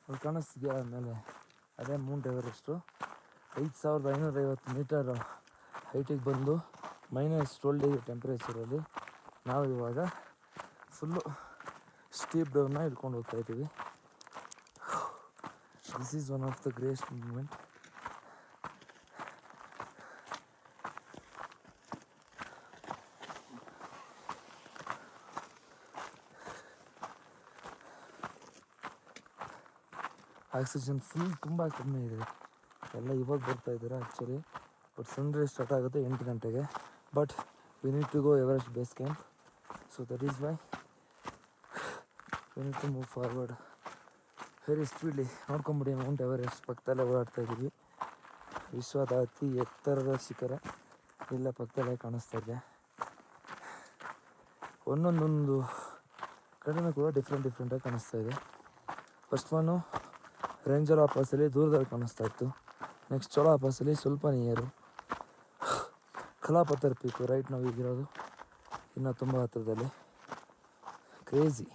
ಅದು ಕಾಣಿಸ್ತಿದೆಯಾ ಆಮೇಲೆ ಅದೇ ಮೌಂಟ್ ಎವರೆಸ್ಟು. 5550 ಮೀಟರ್ ಹೈಟಿಗೆ ಬಂದು -12 ಟೆಂಪ್ರೇಚರಲ್ಲಿ ನಾವು ಇವಾಗ ಫುಲ್ಲು ಸ್ಟೀಪ್ ಡೌನ್ನ ಹಿಡ್ಕೊಂಡು ಹೋಗ್ತಾಯಿದ್ದೀವಿ. This is one of the great moment. Oxygen full ತುಂಬ ಕಮ್ಮಿ ಇದೆ. ಎಲ್ಲ ಇವಾಗ ಬರ್ತಾ ಇದ್ದಾರೆ ಆ್ಯಕ್ಚುಲಿ. ಬಟ್ ಸನ್ರೈಸ್ ಸ್ಟಾರ್ಟ್ ಆಗುತ್ತೆ 8 ಗಂಟೆಗೆ. But we need to go Everest base camp. So that is why we need to move forward very speedly. ನೋಡ್ಕೊಂಬಿಡಿ, ಮೌಂಟ್ ಎವರೆಸ್ಟ್ ಪಕ್ಕದಲ್ಲೇ ಓಡಾಡ್ತಾ ಇದ್ದೀವಿ. ವಿಶ್ವದ ಅತಿ ಎತ್ತರದ ಶಿಖರ ಇಲ್ಲ ಪಕ್ಕದಲ್ಲೇ ಕಾಣಿಸ್ತಾ ಇದೆ. ಒಂದೊಂದೊಂದು ಕಡೆನೂ ಕೂಡ ಡಿಫ್ರೆಂಟಾಗಿ ಕಾಣಿಸ್ತಾ ಇದೆ. ಫಸ್ಟ್ ಒನ್ನು ರೇಂಜರ್ ಪಾಸಲ್ಲಿ ದೂರದಲ್ಲಿ ಕಾಣಿಸ್ತಾ ಇತ್ತು. ನೆಕ್ಸ್ಟ್ ಚೋಳಾ ಪಾಸಲ್ಲಿ ಸ್ವಲ್ಪ ನಿಯರು. ಕಲಾಪತರ್ ಪೀಕು ರೈಟ್ ನಾವು ಈಗಿರೋದು ಇನ್ನೂ ತುಂಬ ಹತ್ತಿರದಲ್ಲಿ. ಕ್ರೇಜಿ.